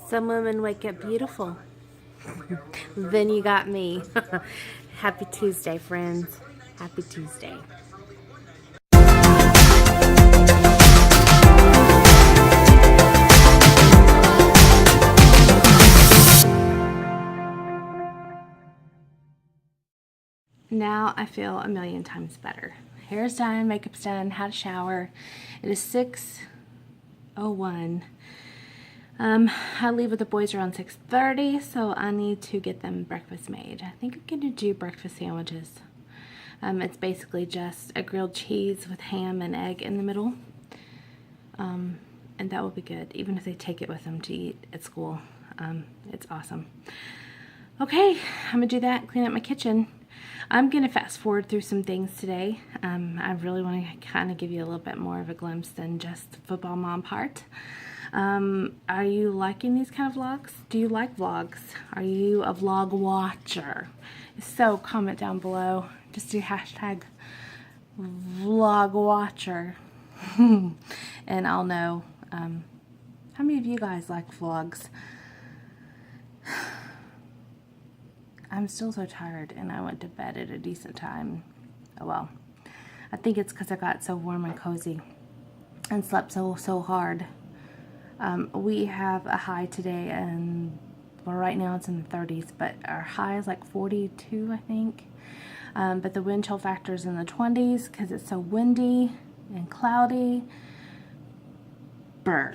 Some women wake up beautiful. Then you got me. Happy Tuesday, friends. Happy Tuesday. Now I feel a million times better. Hair's done, makeup's done, had a shower. It is 6:01. I leave with the boys around 6:30, so I need to get them breakfast made. I think I'm gonna do breakfast sandwiches. It's basically just a grilled cheese with ham and egg in the middle. And that will be good, even if they take it with them to eat at school. It's awesome. Okay, I'm gonna do that, clean up my kitchen. I'm gonna fast forward through some things today. I really want to kind of give you a little bit more of a glimpse than just the football mom part. Are you liking these kind of vlogs? Do you like vlogs? Are you a vlog watcher? If so, comment down below. Just do hashtag vlog watcher. And I'll know how many of you guys like vlogs. I'm still so tired, and I went to bed at a decent time. Oh well. I think it's because I got so warm and cozy and slept so hard. We have a high today, and well, right now it's in the 30s, but our high is like 42, I think. But the wind chill factor is in the 20s because it's so windy and cloudy. Brr.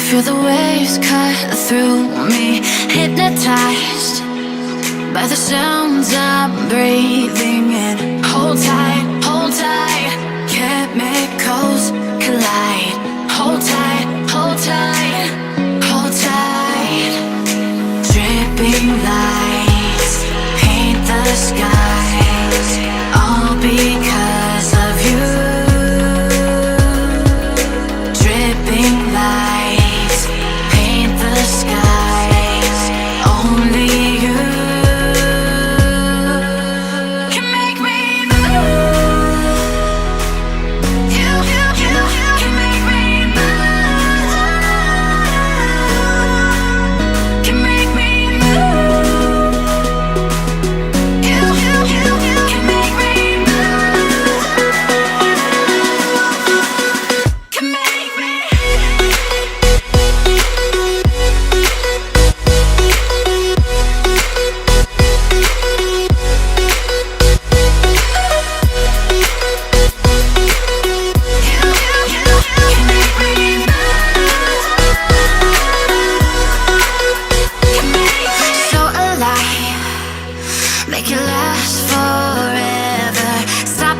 Feel the waves cut through me, hypnotized by the sounds I'm breathing in. Hold tight, chemicals collide. Hold tight, hold tight, hold tight. Dripping lights paint the skies, all because of you. Dripping lights paint the skies, only you can make me move.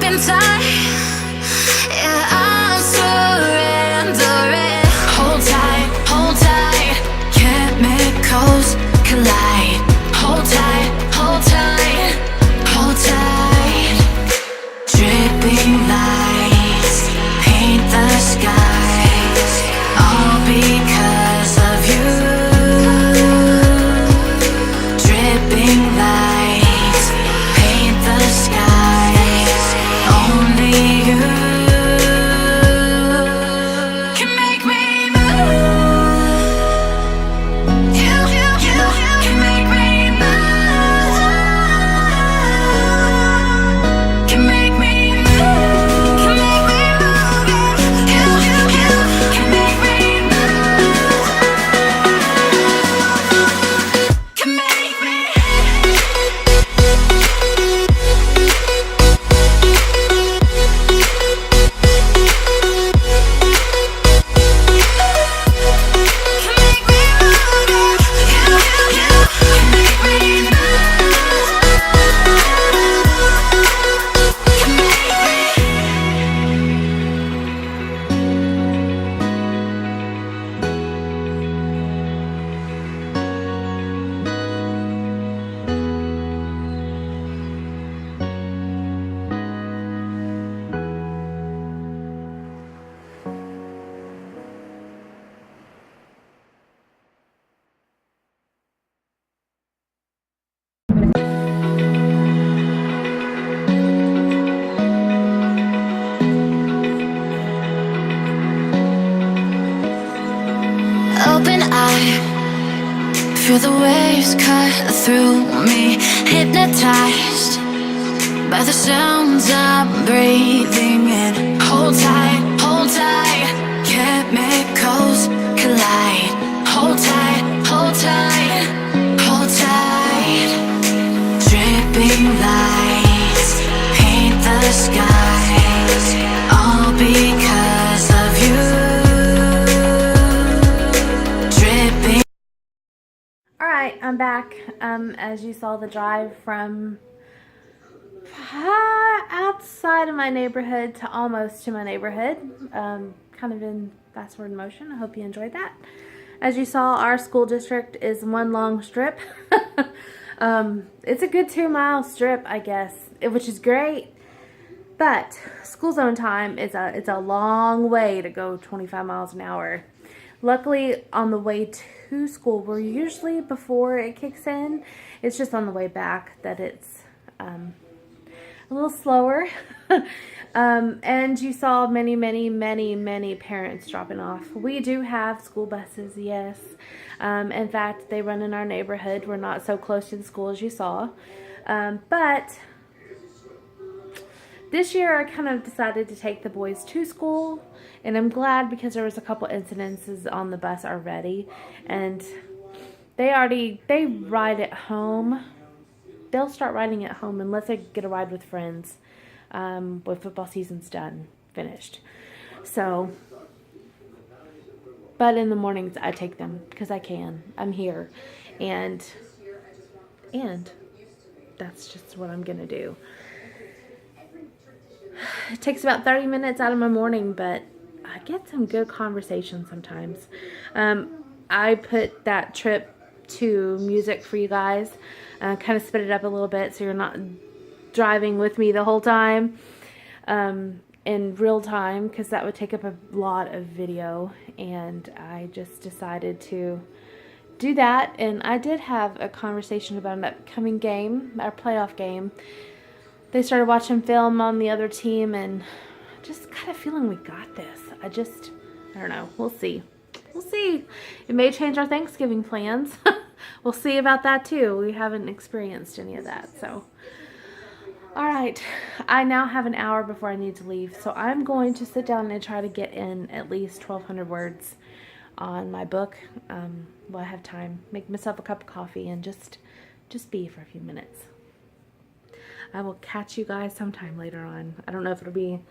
in time. Yeah, I'm surrendering. Hold tight, hold tight. Chemicals collide. Hold tight, hold tight, hold tight. Dripping lights paint the skies, all because of you. Dripping lights paint the skies, only you can make me move. You can make me move. Can make me move. Can make me move. You can make me move. Can make me. Open eye, feel the waves cut through me. Hypnotized by the sounds I'm breathing in. Hold tight, hold tight. Chemicals collide. Hold tight, hold tight, hold tight. Dripping lights paint the skies, all because of you. Dripping. Alright, I'm back. As you saw, the drive from outside of my neighborhood to almost to my neighborhood, kind of in fast forward motion. I hope you enjoyed that. As you saw, our school district is one long strip. It's a good 2-mile strip, I guess, which is great. But school zone time is it's a long way to go 25 miles an hour. Luckily, on the way to school, we're usually before it kicks in. It's just on the way back that it's a little slower. And you saw many parents dropping off. We do have school buses, yes. In fact, they run in our neighborhood. We're not so close to the school as you saw. But this year I kind of decided to take the boys to school, and I'm glad because there was a couple incidences on the bus already, and they ride at home. They'll start riding at home unless they get a ride with friends when football season's finished. So, but in the mornings I take them because I can. I'm here, and that's just what I'm gonna do. It takes about 30 minutes out of my morning, but I get some good conversation sometimes. I put that trip to music for you guys, kind of sped it up a little bit so you're not driving with me the whole time in real time, because that would take up a lot of video, and I just decided to do that. And I did have a conversation about an upcoming game, our playoff game. They started watching film on the other team, and just kind of feeling we got this. I don't know. We'll see. We'll see. It may change our Thanksgiving plans. We'll see about that too. We haven't experienced any of that. So, all right. I now have an hour before I need to leave. So I'm going to sit down and try to get in at least 1,200 words on my book. While I have time. Make myself a cup of coffee and just be for a few minutes. I will catch you guys sometime later on. I don't know if it'll be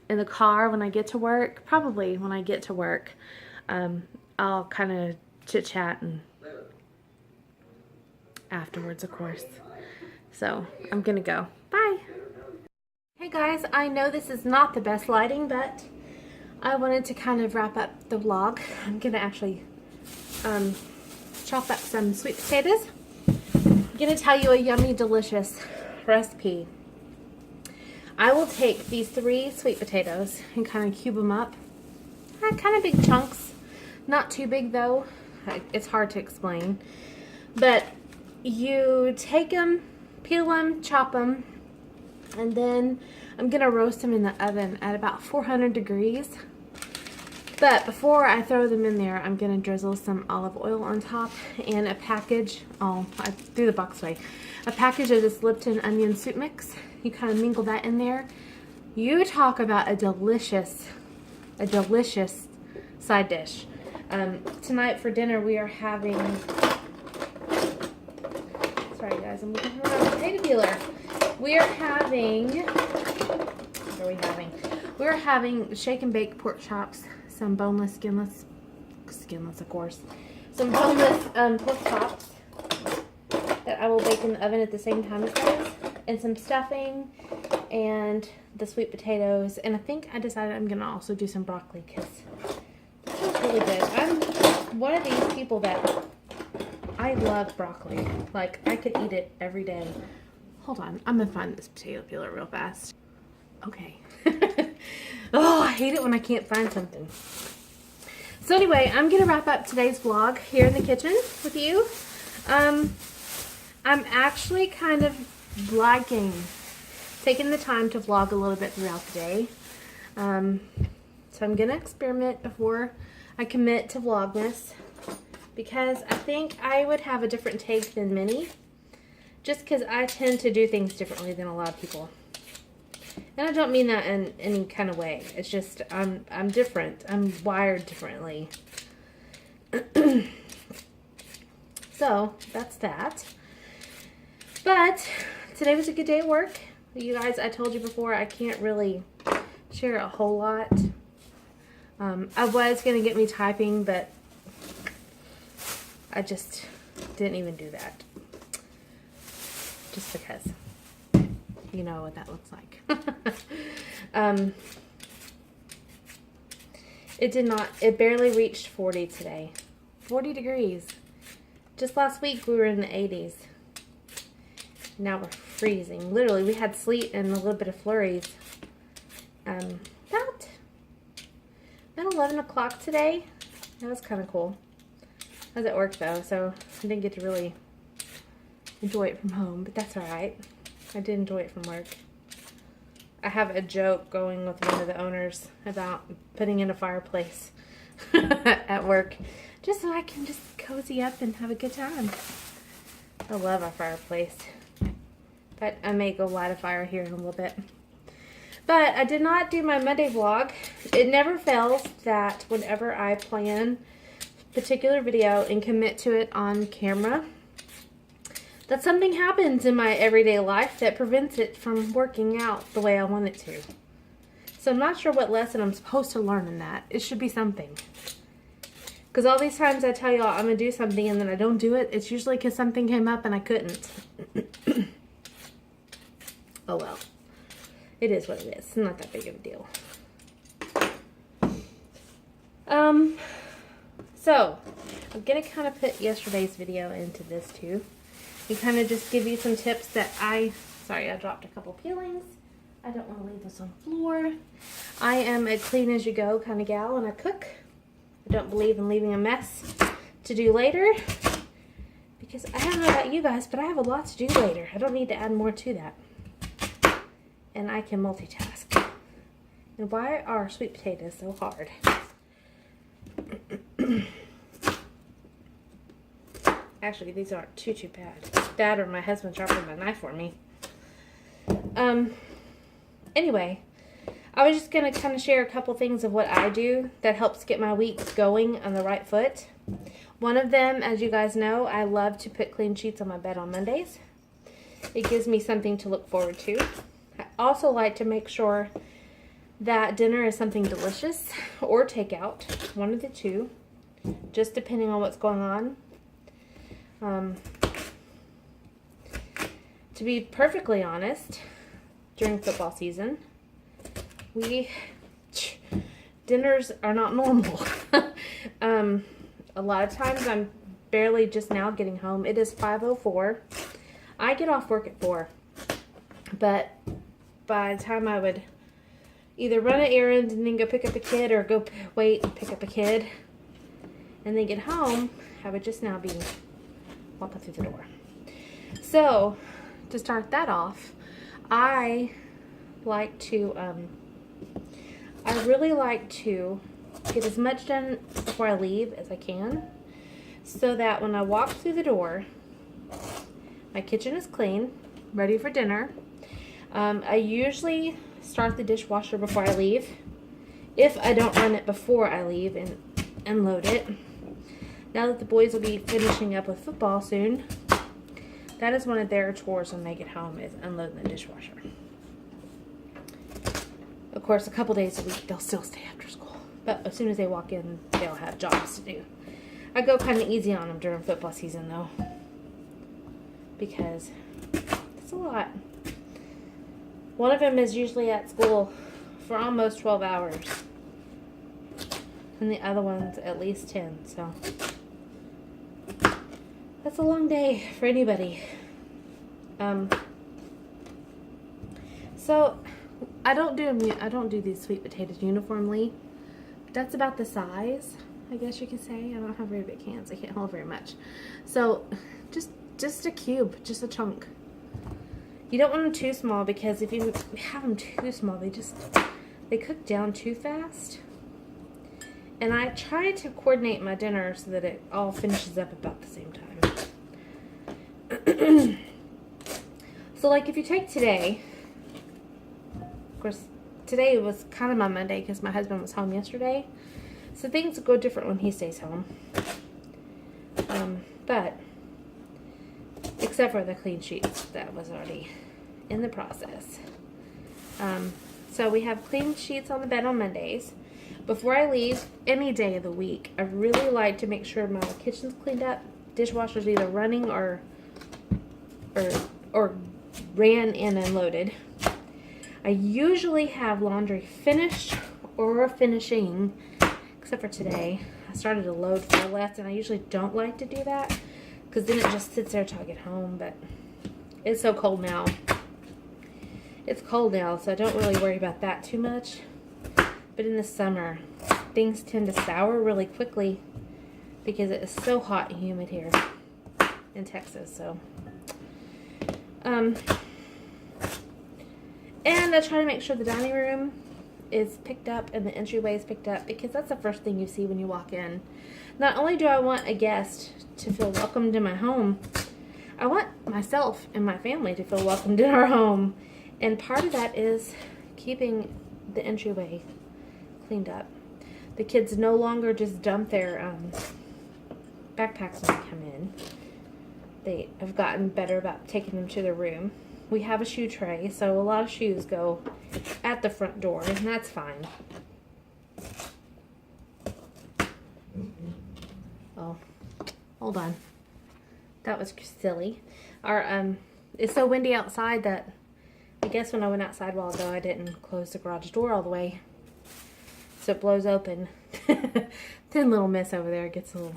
in the car when I get to work. Probably when I get to work. I'll kind of chit-chat and afterwards, of course. So, I'm gonna go. Bye! Hey guys, I know this is not the best lighting, but I wanted to kind of wrap up the vlog. I'm gonna actually chop up some sweet potatoes. I'm gonna tell you a yummy, delicious recipe. I will take these 3 sweet potatoes and kind of cube them up. Kind of big chunks, not too big though. It's hard to explain. But you take them, peel them, chop them, and then I'm gonna roast them in the oven at about 400 degrees. But before I throw them in there, I'm gonna drizzle some olive oil on top and a package, I threw the box away, a package of this Lipton onion soup mix. You kind of mingle that in there. You talk about a delicious side dish. Tonight for dinner we are having, sorry guys, I'm looking for a potato peeler. We are having, what are we having? We're having shake and bake pork chops, some boneless, skinless of course, some boneless pork chops that I will bake in the oven at the same time as those, and some stuffing, and the sweet potatoes, and I think I decided I'm gonna also do some broccoli because it feels really good. I'm one of these people that I love broccoli. Like, I could eat it every day. Hold on, I'm gonna find this potato peeler real fast. Okay. Oh, I hate it when I can't find something. So anyway, I'm gonna wrap up today's vlog here in the kitchen with you. I'm actually kind of liking taking the time to vlog a little bit throughout the day. So I'm gonna experiment before I commit to Vlogmas, because I think I would have a different take than many, just because I tend to do things differently than a lot of people. And I don't mean that in any kind of way. It's just I'm different. I'm wired differently. So that's that. But today was a good day at work. You guys, I told you before, I can't really share a whole lot. I was going to get me typing, but I just didn't even do that. Just because. You know what that looks like. It barely reached 40 today. 40 degrees. Just last week we were in the 80s. Now we're freezing. Literally, we had sleet and a little bit of flurries. About 11 o'clock today. That was kind of cool. I was at work though, so I didn't get to really enjoy it from home, but that's alright. I did enjoy it from work. I have a joke going with one of the owners about putting in a fireplace at work, just so I can just cozy up and have a good time. I love our fireplace. But I may go light a fire here in a little bit. But I did not do my Monday vlog. It never fails that whenever I plan a particular video and commit to it on camera, that something happens in my everyday life that prevents it from working out the way I want it to. So I'm not sure what lesson I'm supposed to learn in that. It should be something. Because all these times I tell y'all I'm going to do something and then I don't do it, it's usually because something came up and I couldn't. Oh well. It is what it is. It's not that big of a deal. So, I'm going to kind of put yesterday's video into this too. And kind of just give you some tips that sorry, I dropped a couple peelings. I don't want to leave this on the floor. I am a clean as you go kind of gal and I cook. I don't believe in leaving a mess to do later. Because I don't know about you guys, but I have a lot to do later. I don't need to add more to that. And I can multitask. And why are sweet potatoes so hard? Actually, these aren't too bad. It's bad or my husband sharpened my knife for me. Anyway, I was just going to kind of share a couple things of what I do that helps get my weeks going on the right foot. One of them, as you guys know, I love to put clean sheets on my bed on Mondays. It gives me something to look forward to. I also like to make sure that dinner is something delicious or takeout, one of the two, just depending on what's going on. To be perfectly honest, during football season. Dinners are not normal. A lot of times I'm barely just now getting home. It is 5:04. I get off work at 4. But by the time I would either run an errand and then go pick up a kid, or go wait and pick up a kid and then get home, I would just now be walking through the door. So to start that off, I really like to get as much done before I leave as I can, so that when I walk through the door, my kitchen is clean, ready for dinner. I usually start the dishwasher before I leave, if I don't run it before I leave and unload it. Now that the boys will be finishing up with football soon, that is one of their chores when they get home, is unloading the dishwasher. Of course, a couple days a week they'll still stay after school, but as soon as they walk in, they'll have jobs to do. I go kind of easy on them during football season though, because it's a lot. One of them is usually at school for almost 12 hours, and the other one's at least 10, so that's a long day for anybody. So I don't do these sweet potatoes uniformly. That's about the size, I guess you could say. I don't have very big hands. I can't hold very much. So just a cube, just a chunk. You don't want them too small, because if you have them too small, they cook down too fast. And I try to coordinate my dinner so that it all finishes up about the same time. So like if you take today, of course today was kind of my Monday because my husband was home yesterday, so things go different when he stays home. But except for the clean sheets, that was already in the process. So we have clean sheets on the bed on Mondays. Before I leave any day of the week, I really like to make sure my kitchen's cleaned up, dishwasher's either running or ran and unloaded. I usually have laundry finished or finishing, except for today. I started to load far less, and I usually don't like to do that because then it just sits there till I get home. But it's so cold now. It's cold now, so I don't really worry about that too much. But in the summer, things tend to sour really quickly because it is so hot and humid here in Texas. So, and I try to make sure the dining room is picked up and the entryway is picked up, because that's the first thing you see when you walk in. Not only do I want a guest to feel welcomed in my home, I want myself and my family to feel welcomed in our home. And part of that is keeping the entryway cleaned up. The kids no longer just dump their backpacks when they come in. They have gotten better about taking them to their room. We have a shoe tray, so a lot of shoes go at the front door, and that's fine. Oh, hold on. That was silly. It's so windy outside that I guess when I went outside a while ago, I didn't close the garage door all the way, so it blows open. Thin little miss over there gets a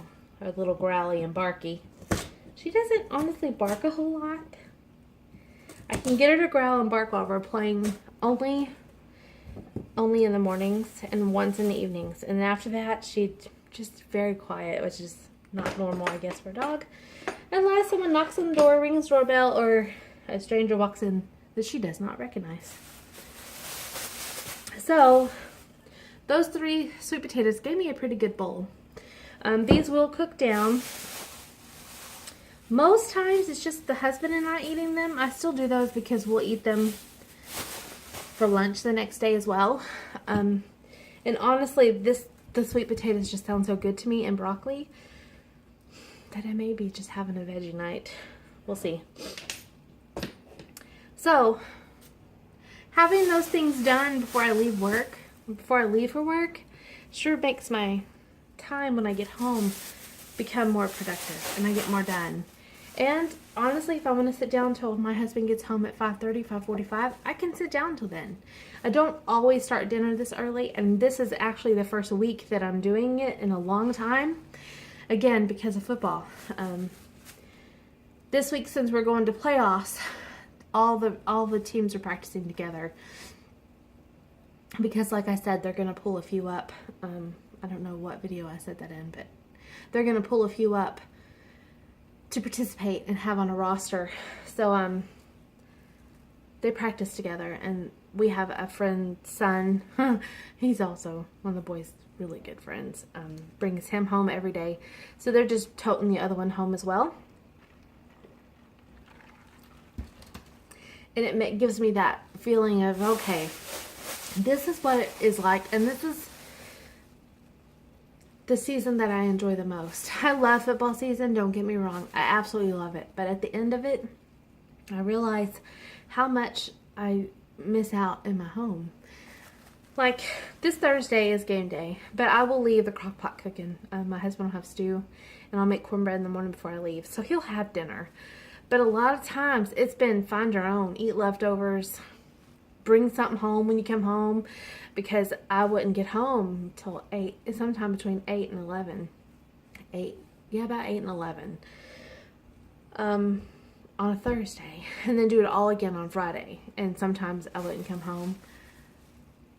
little growly and barky. She doesn't honestly bark a whole lot. I can get her to growl and bark while we're playing only in the mornings and once in the evenings. And after that, she's just very quiet, which is not normal, I guess, for a dog. Unless someone knocks on the door, rings the doorbell, or a stranger walks in that she does not recognize. So, those 3 sweet potatoes gave me a pretty good bowl. These will cook down. Most times it's just the husband and I eating them. I still do those because we'll eat them for lunch the next day as well. And honestly, the sweet potatoes just sound so good to me, and broccoli, that I may be just having a veggie night. We'll see. So, having those things done before I leave for work, sure makes my time when I get home become more productive and I get more done. And honestly, if I want to sit down till my husband gets home at 5:30, 5:45, I can sit down till then. I don't always start dinner this early, and this is actually the first week that I'm doing it in a long time. Again, because of football. This week, since we're going to playoffs, all the teams are practicing together. Because like I said, they're going to pull a few up. I don't know what video I said that in, but they're going to pull a few up to participate and have on a roster. So they practice together, and we have a friend's son. He's also one of the boys' really good friends. Brings him home every day. So they're just toting the other one home as well. And it gives me that feeling of, okay, this is what it is like, and this is the season that I enjoy the most. I love football season, don't get me wrong. I absolutely love it. But at the end of it, I realize how much I miss out in my home. Like, this Thursday is game day, but I will leave the crock pot cooking. My husband will have stew, and I'll make cornbread in the morning before I leave. So he'll have dinner. But a lot of times, it's been find your own, eat leftovers, bring something home when you come home, because I wouldn't get home till 8, sometime between 8 and 11. 8, yeah, about 8 and 11. On a Thursday, and then do it all again on Friday. And sometimes I wouldn't come home.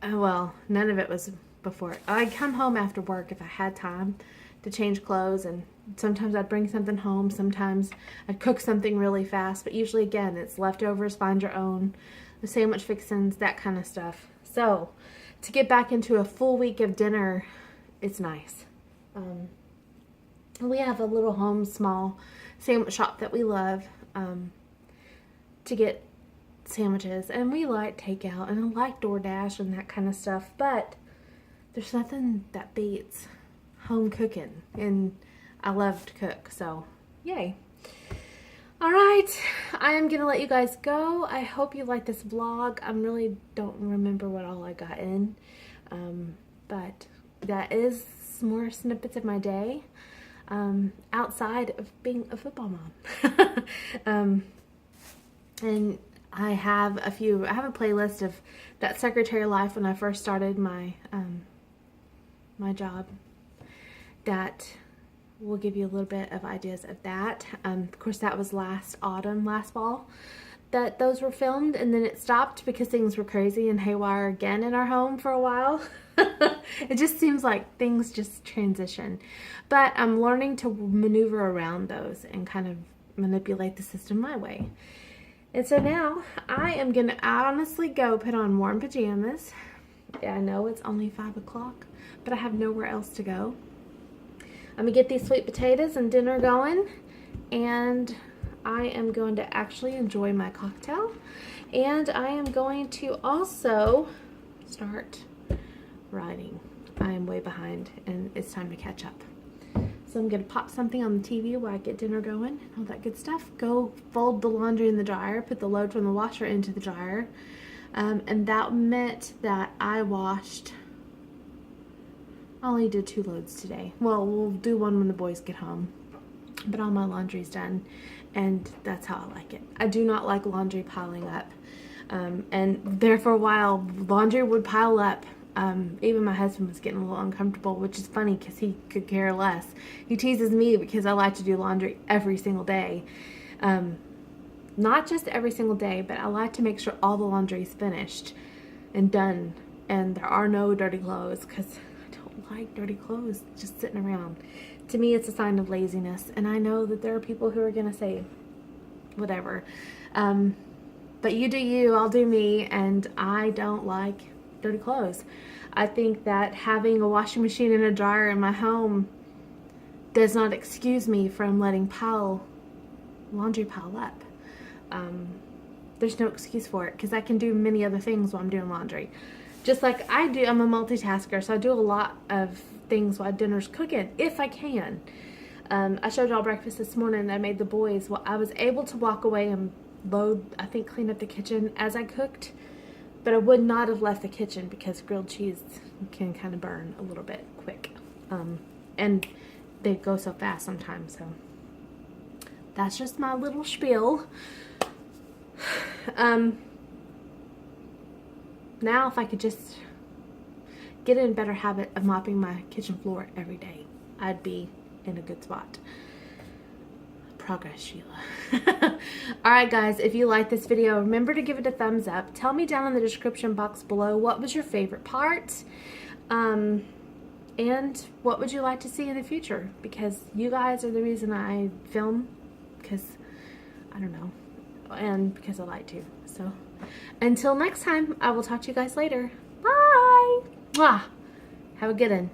Well, none of it was before. I'd come home after work if I had time to change clothes, and sometimes I'd bring something home. Sometimes I'd cook something really fast, but usually, again, it's leftovers, find your own, the sandwich fixins, that kind of stuff. So, to get back into a full week of dinner, it's nice. We have a little home, small sandwich shop that we love to get sandwiches, and we like takeout, and I like DoorDash and that kind of stuff, but there's nothing that beats home cooking, and I love to cook, so yay. Alright, I am going to let you guys go. I hope you like this vlog. I really don't remember what all I got in, but that is more snippets of my day outside of being a football mom. And I have a playlist of that secretary life when I first started my my job that will give you a little bit of ideas of that. Of course, that was last fall that those were filmed, and then it stopped because things were crazy and haywire again in our home for a while. It just seems like things just transition. But I'm learning to maneuver around those and kind of manipulate the system my way. And so now I am going to honestly go put on warm pajamas. I know it's only 5 o'clock, but I have nowhere else to go. I'm going to get these sweet potatoes and dinner going, and I am going to actually enjoy my cocktail, and I am going to also start writing. I am way behind, and it's time to catch up. So I'm going to pop something on the TV while I get dinner going, all that good stuff. Go fold the laundry in the dryer, put the load from the washer into the dryer, and that meant that I washed, I only did 2 loads today. Well, we'll do one when the boys get home, but all my laundry's done, and that's how I like it. I do not like laundry piling up, and there for a while, laundry would pile up. Even my husband was getting a little uncomfortable, which is funny because he could care less. He teases me because I like to do laundry every single day. Not just every single day, but I like to make sure all the laundry is finished and done, and there are no dirty clothes, because I don't like dirty clothes just sitting around. To me, it's a sign of laziness, and I know that there are people who are going to say whatever. But you do you, I'll do me, and I don't like dirty clothes. I think that having a washing machine and a dryer in my home does not excuse me from letting laundry pile up. There's no excuse for it, because I can do many other things while I'm doing laundry. Just like I do, I'm a multitasker, so I do a lot of things while dinner's cooking, if I can. I showed y'all breakfast this morning that I made the boys. Well, I was able to walk away and clean up the kitchen as I cooked, but I would not have left the kitchen because grilled cheese can kind of burn a little bit quick. And they go so fast sometimes, so. that's just my little spiel. Now if I could just get in a better habit of mopping my kitchen floor every day, I'd be in a good spot. Progress, Sheila. Alright guys, if you like this video, remember to give it a thumbs up. Tell me down in the description box below what was your favorite part, and what would you like to see in the future, because you guys are the reason I film, because I don't know, and because I like to. So until next time, I will talk to you guys later. Bye. Mwah. Have a good one.